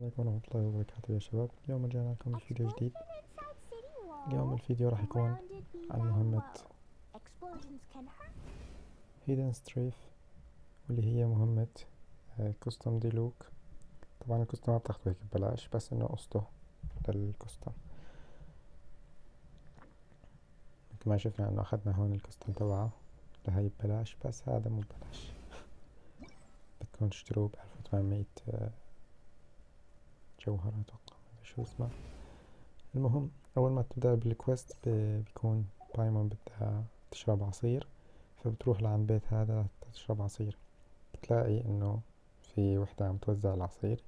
عليكم ورحمة الله وبركاته يا شباب. اليوم رجعنا لكم بفيديو جديد. اليوم الفيديو راح يكون عن مهمة هيدن ستريف، واللي هي مهمة كستم ديلوك. طبعا الكستم ما بتاخده هيك ببلاش، بس انه قصته للكستم. مثل ما شفنا انه اخذنا هون الكستم تبعه لهي ببلاش، بس هذا مو ببلاش. بدكم تشتروه ب1800 جوهرة اتوقع، شو اسمه. المهم اول ما تبدأ بالكويست بيكون بايمون بدها تشرب عصير، فبتروح لعند بيت هذا تشرب عصير. بتلاقي انه في وحدة عم توزع العصير.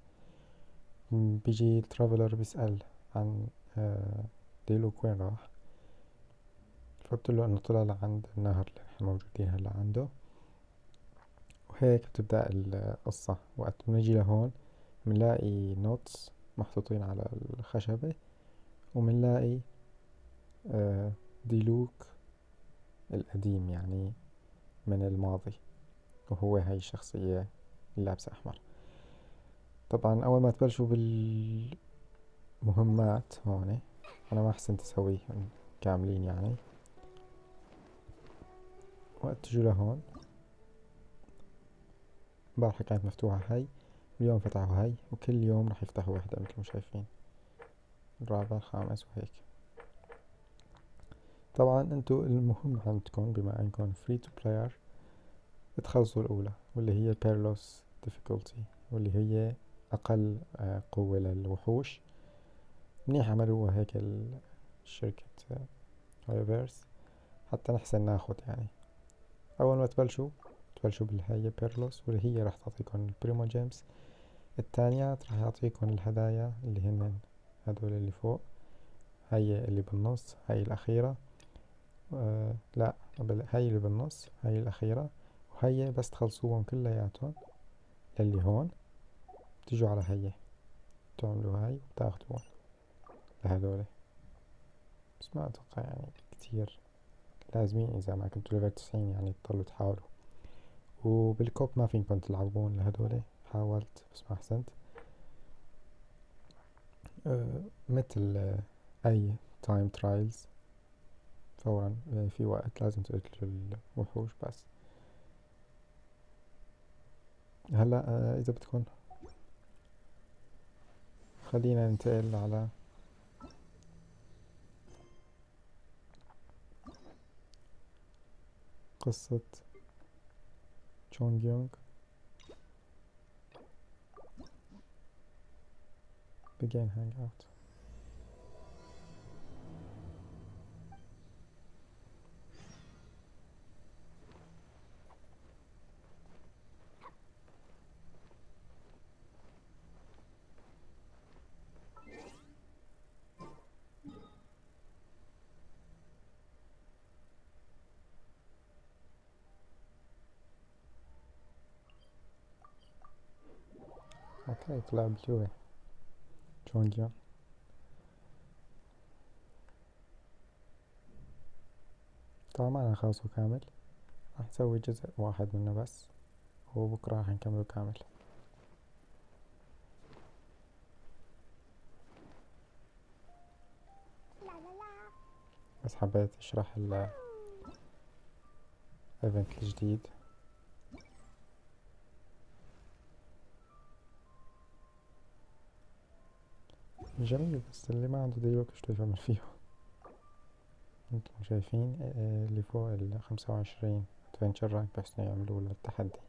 بيجي الترافلر بيسأل عن ديلوك وين راح، فبتقوله انه طلع لعند النهر اللي نحن موجودين هلا عنده. وهيك بتبدأ القصة. وقت بنجي لهون بنلاقي نوتس محطوطين على الخشبة، وبنلاقي ديلوك القديم، يعني من الماضي، وهو هاي الشخصية اللي لابسة أحمر. طبعا أول ما تبلشوا بالمهمات هون، أنا ما حسنت أسويهم كاملين يعني. وقت تجوا لهون، امبارحة كانت مفتوحة هاي، اليوم فتحوا هاي، وكل يوم راح يفتحوا وحدة مثل ما شايفين، الرابع الخامس وهيك. طبعا انتو المهم عندكم بما انكم فري تو بلاير تخلصوا الأولى، واللي هي بيرلوس difficulty، واللي هي أقل قوة للوحوش. منيح عملوها هيك شركة هايفيرس حتى نحسن ناخد يعني. أول ما تبلشوا بالهي بيرلوس، واللي هي راح تعطيكم البريمو جيمس. التانيات راح يعطيكم الهدايا اللي هن هدول اللي فوق، هي اللي بالنص، هاي الأخيرة. لا، هاي اللي بالنص، هاي الأخيرة. وهي بس تخلصوهم كلياتهم للي هون، تجوا على هي تعملوا هاي وتاخدوهم لهدول. بس ما أتوقع يعني كتير لازمين، إذا ما كنتوا ليفل 90 يعني تضلوا تحاولوا. وبالكوب ما فينكم تلعبون لهدول، حاولت بس ما أحسنت. مثل أي تايم ترايلز، فورا في وقت لازم تقتلوا الوحوش. بس هلا إذا بدكم خلينا ننتقل على قصة تشونجيون begin hangout. اوكي، طلع بلوي تشونجيون. طبعا معنا خاصه كامل، راح نسوي جزء واحد منه بس، وبكرة راح نكمله كامل. بس حبيت اشرح الايفينت الجديد. جميل، بس اللي ما عنده ديلوك شو يعمل فيه؟ انتم شايفين اللي فوق 25 ادفنتشر رانك بس يعملوا له التحدي.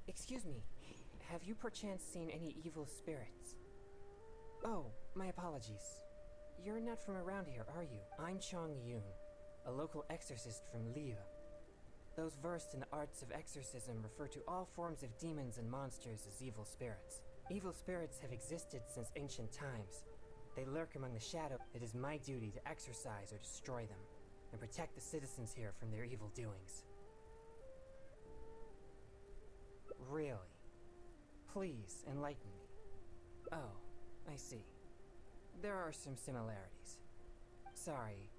Excuse me, have you perchance seen any evil spirits? Oh, my apologies. You're not from around here, are you? I'm Chongyun, a local exorcist from Liu. Those versed in the arts of exorcism refer to all forms of demons and monsters as evil spirits. Evil spirits have existed since ancient times. They lurk among the shadows. It is my duty to exorcise or destroy them, and protect the citizens here from their evil doings. Really? Please enlighten me. Oh, I see. there are some similarities. Sorry,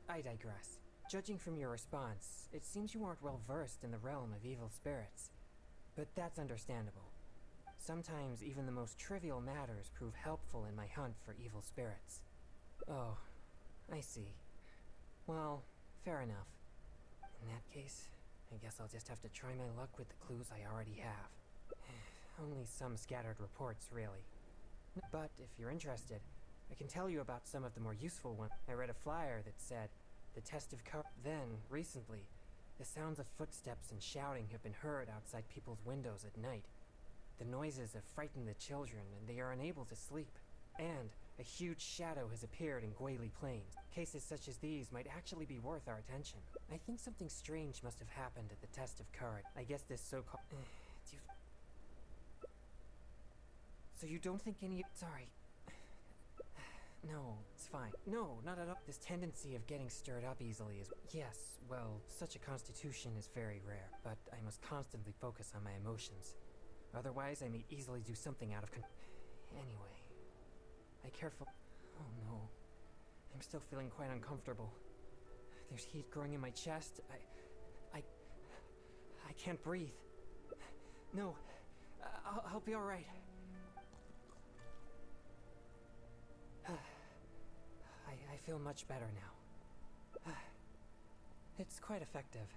I digress. Judging from your response, it seems you aren't well versed in the realm of evil spirits. But that's understandable. Sometimes even the most trivial matters prove helpful in my hunt for evil spirits. Oh, I see. Well, fair enough. In that case, I guess I'll just have to try my luck with the clues I already have. Only some scattered reports, really. But if you're interested, I can tell you about some of the more useful ones. I read a flyer that said, the test of courage. Then, recently, the sounds of footsteps and shouting have been heard outside people's windows at night. The noises have frightened the children, and they are unable to sleep. And a huge shadow has appeared in Guili Plains. Cases such as these might actually be worth our attention. I think something strange must have happened at the test of courage. I guess this so-called... So you don't think any... Sorry. No, it's fine. No, not at all. This tendency of getting stirred up easily is... Yes, well, such a constitution is very rare, but I must constantly focus on my emotions. Otherwise, I may easily do something out of Anyway, I careful... Oh no. I'm still feeling quite uncomfortable. There's heat growing in my chest. I can't breathe. No, I'll be alright. I feel much better now. It's quite effective.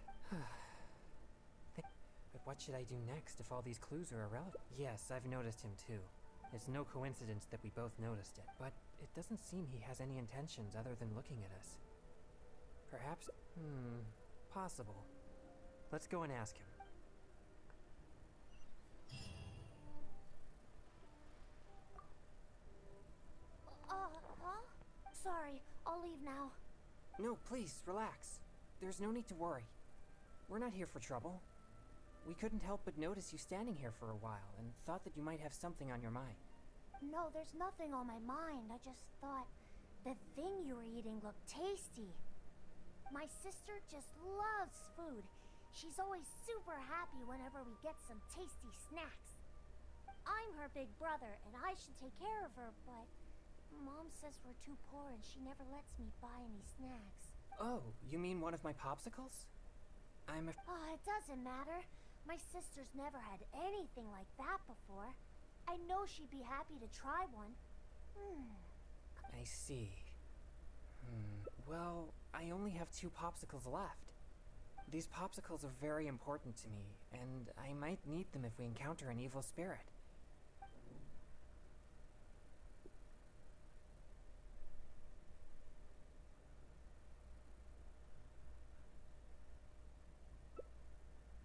But what should I do next if all these clues are irrelevant? Yes, I've noticed him too. It's no coincidence that we both noticed it, but it doesn't seem he has any intentions other than looking at us. Perhaps? Possible. Let's go and ask him. Sorry, I'll leave now. No, please, relax. There's no need to worry. We're not here for trouble. We couldn't help but notice you standing here for a while and thought that you might have something on your mind. No, there's nothing on my mind. I just thought the thing you were eating looked tasty. My sister just loves food. She's always super happy whenever we get some tasty snacks. I'm her big brother and I should take care of her, but Mom says we're too poor and she never lets me buy any snacks. Oh, you mean one of my popsicles? It doesn't matter. My sister's never had anything like that before. I know she'd be happy to try one. I see. Well, I only have 2 popsicles left. These popsicles are very important to me, and I might need them if we encounter an evil spirit.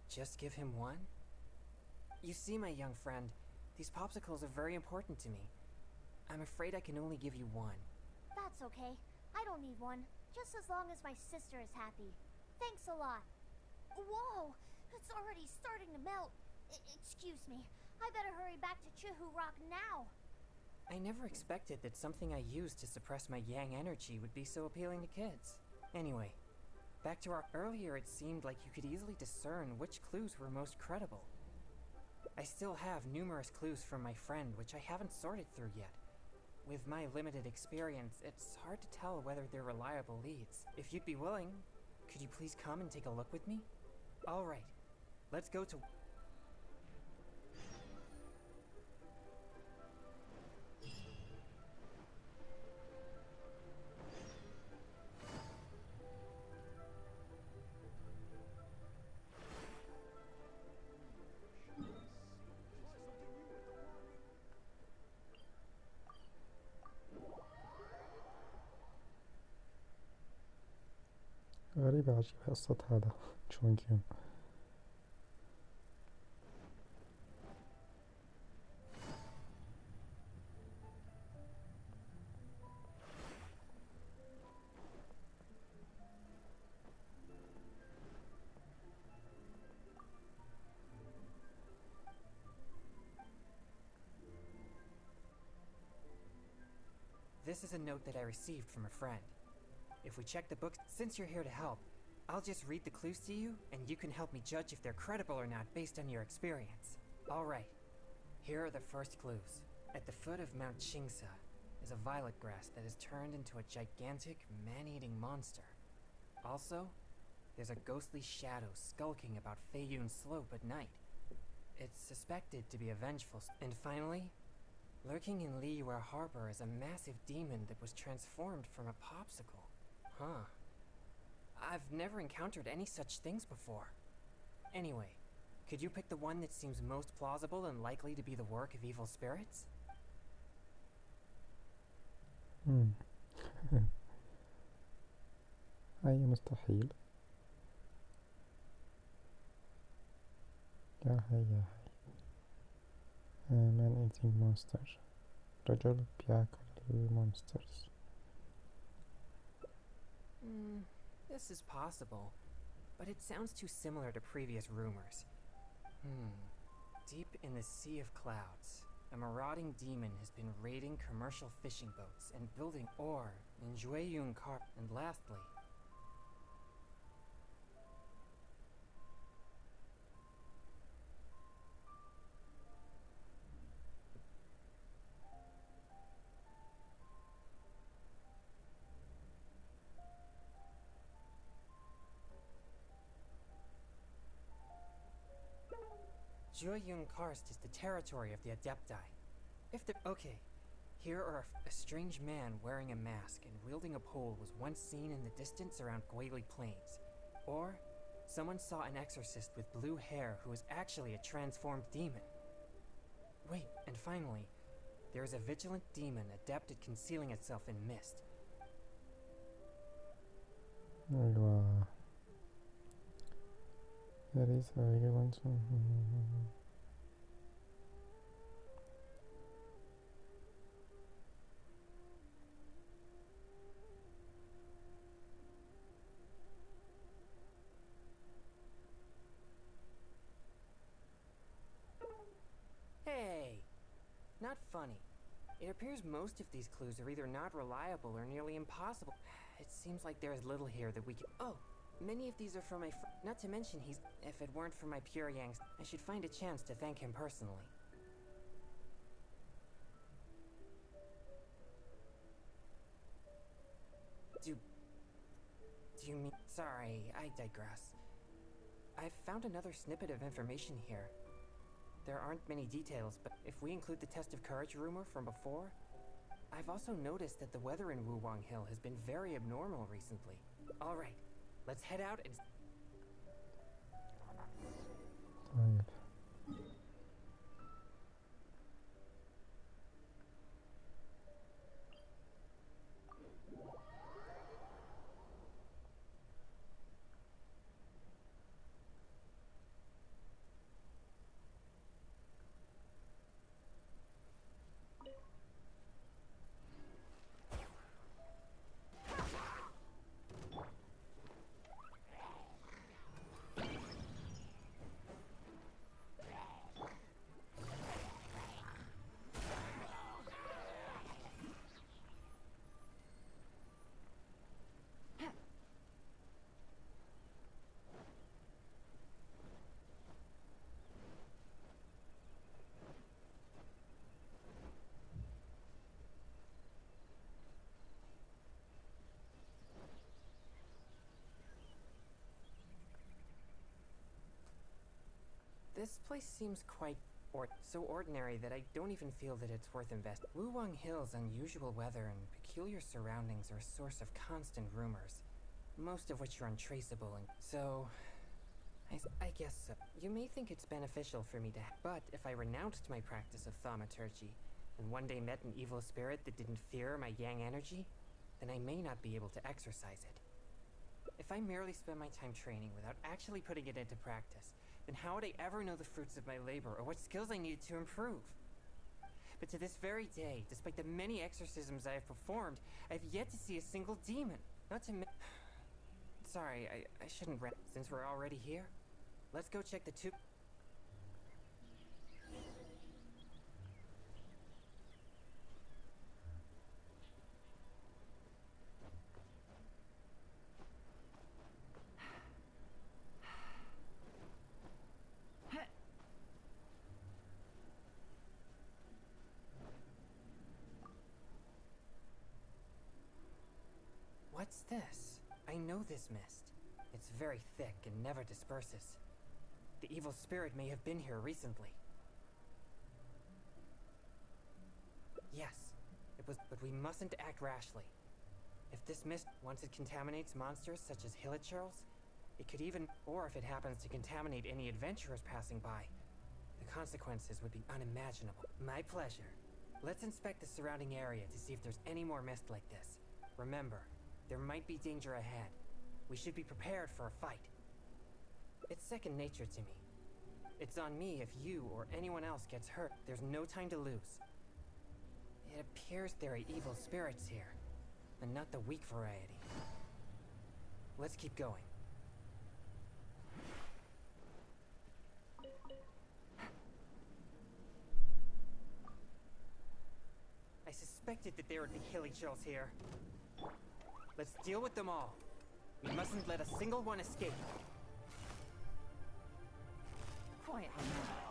Just give him one? You see, my young friend, these popsicles are very important to me. I'm afraid I can only give you one. That's okay. I don't need one. Just as long as my sister is happy. Thanks a lot. Whoa! It's already starting to melt. Excuse me. I better hurry back to Chihu Rock now. I never expected that something I used to suppress my yang energy would be so appealing to kids. Anyway, back to our... Earlier it seemed like you could easily discern which clues were most credible. I still have numerous clues from my friend which I haven't sorted through yet. With my limited experience, it's hard to tell whether they're reliable leads. If you'd be willing, could you please come and take a look with me? Alright, let's go to... غريبة عجيبة قصة هذا تشونجيون. This is a note that I received from a friend. If we check the books, since you're here to help, I'll just read the clues to you, and you can help me judge if they're credible or not based on your experience. Alright, here are the first clues. At the foot of Mount Qingsa, is a violet grass that has turned into a gigantic, man-eating monster. Also, there's a ghostly shadow skulking about Feiyun Slope at night. It's suspected to be a vengeful. And finally, lurking in Liyue Harbor is a massive demon that was transformed from a popsicle. Huh. I've never encountered any such things before. Anyway, could you pick the one that seems most plausible and likely to be the work of evil spirits? أي مستحيل. يا هي man eating monster. رجل بياكل المونسترز. This is possible, but it sounds too similar to previous rumors. Deep in the Sea of Clouds, a marauding demon has been raiding commercial fishing boats and building ore in Jueyun Car. And lastly, Jueyun Karst is the territory of the Adepti. If the okay, here are a strange man wearing a mask and wielding a pole was once seen in the distance around Guili Plains. Or someone saw an exorcist with blue hair who is actually a transformed demon. Wait, and finally, there is a vigilant demon adept at concealing itself in mist. أيوة. There is a vigilant. Hey! Not funny. It appears most of these clues are either not reliable or nearly impossible. It seems like there is little here that we can— Oh! Many of these are from my not to mention if it weren't for my pure Yangs, I should find a chance to thank him personally. Do you mean— Sorry, I digress. I've found another snippet of information here. There aren't many details, but if we include the test of courage rumor from before, I've also noticed that the weather in Wuwang Hill has been very abnormal recently. Alright, let's head out and— طيب. This place seems quite so ordinary that I don't even feel that it's worth investing. Wuwang Hill's unusual weather and peculiar surroundings are a source of constant rumors, most of which are untraceable, and so I guess so. You may think it's beneficial for me to but if I renounced my practice of thaumaturgy and one day met an evil spirit that didn't fear my yang energy, then I may not be able to exercise it. If I merely spend my time training without actually putting it into practice, then how would I ever know the fruits of my labor or what skills I needed to improve? But to this very day, despite the many exorcisms I have performed, I have yet to see a single demon. Not to Sorry, I shouldn't since we're already here. Let's go check the two— What's this? I know this mist. It's very thick and never disperses. The evil spirit may have been here recently. Yes, it was, but we mustn't act rashly. If this mist, once it contaminates monsters such as hilichurls, it could even, or if it happens to contaminate any adventurers passing by, the consequences would be unimaginable. My pleasure. Let's inspect the surrounding area to see if there's any more mist like this. Remember, there might be danger ahead. We should be prepared for a fight. It's second nature to me. It's on me if you or anyone else gets hurt. There's no time to lose. It appears there are evil spirits here, and not the weak variety. Let's keep going. I suspected that there would be hilichurls here. Let's deal with them all. We mustn't let a single one escape. Quietly now.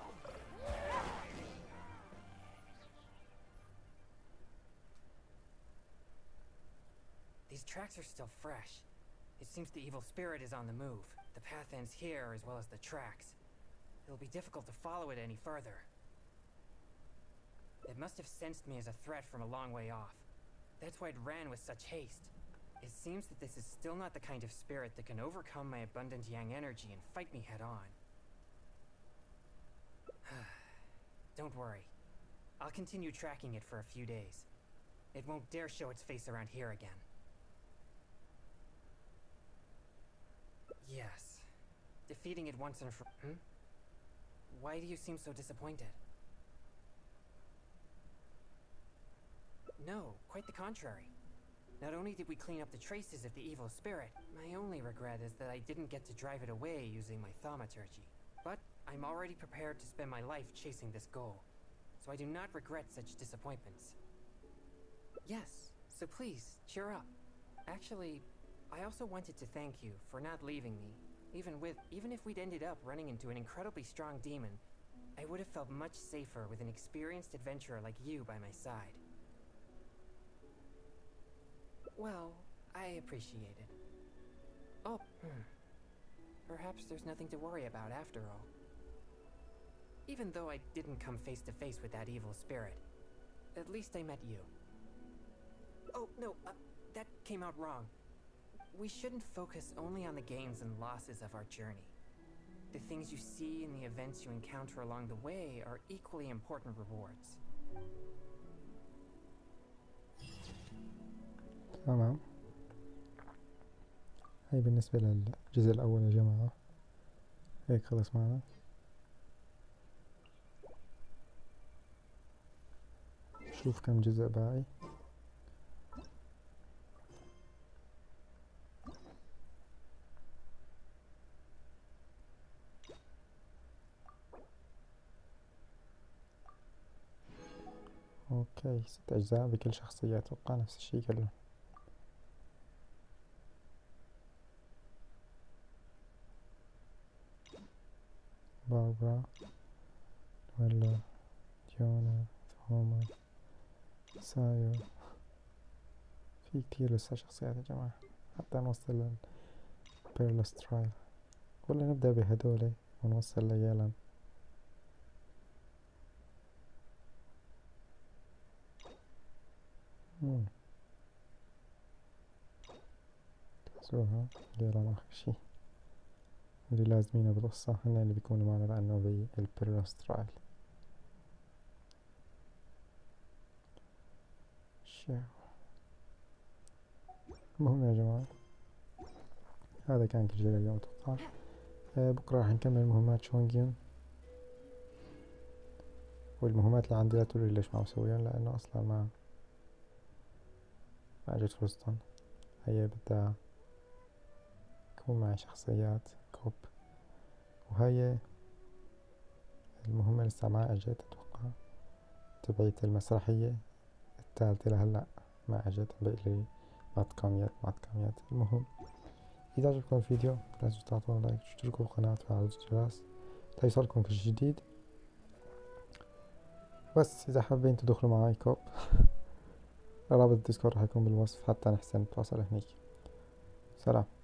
These tracks are still fresh. It seems the evil spirit is on the move. The path ends here as well as the tracks. It'll be difficult to follow it any further. It must have sensed me as a threat from a long way off. That's why it ran with such haste. It seems that this is still not the kind of spirit that can overcome my abundant yang energy and fight me head on. Don't worry. I'll continue tracking it for a few days. It won't dare show its face around here again. Yes. Defeating it once and for... Why do you seem so disappointed? No, quite the contrary. Not only did we clean up the traces of the evil spirit, my only regret is that I didn't get to drive it away using my thaumaturgy. But I'm already prepared to spend my life chasing this goal, so I do not regret such disappointments. Yes, so please, cheer up. Actually, I also wanted to thank you for not leaving me. Even if we'd ended up running into an incredibly strong demon, I would have felt much safer with an experienced adventurer like you by my side. Well, I appreciate it. Oh, perhaps there's nothing to worry about after all. Even though I didn't come face to face with that evil spirit, at least I met you. Oh, no, that came out wrong. We shouldn't focus only on the gains and losses of our journey. The things you see and the events you encounter along the way are equally important rewards. تمام. هاي بالنسبة للجزء الأول يا جماعة. هيك خلص معنا. شوف كم جزء باقي. اوكي 6 أجزاء بكل شخصية، أتوقع نفس الشي كله. باربرا، ولا جونا، ثوما، سايو. في كتير لسه شخصيات يا جماعة حتى نوصل للبيرلسترايل، ولا نبدأ بهدول ونوصل ليالن. تحسوها يالن آخر شي اللي لازمينه بالقصة هن اللي بيكونوا معنا لأنه بالبيرلسترايل. المهم يا جماعة، هذا كان كل شيء اليوم أتوقع. بكرة راح نكمل مهمات تشونجيون، والمهمات اللي عندي لا تقولوا لي ليش ما مسويهم، لأنه أصلا ما أجت فرصتهم. هي بدها يكون معي شخصيات كوب، وهي المهمة لسه ما أجت أتوقع. تبعية المسرحية الثالثة لهلأ ما أجت، بقلي معتقميات. المهم إذا عجبكم الفيديو لا تنسوا تعطونا لايك، تشتركوا بالقناة وتفعلوا زر الجرس ليوصلكم كل جديد. بس إذا حابين تدخلوا معاي كوب، رابط الديسكورد راح يكون بالوصف حتى نحسن نتواصل هنيك. سلام.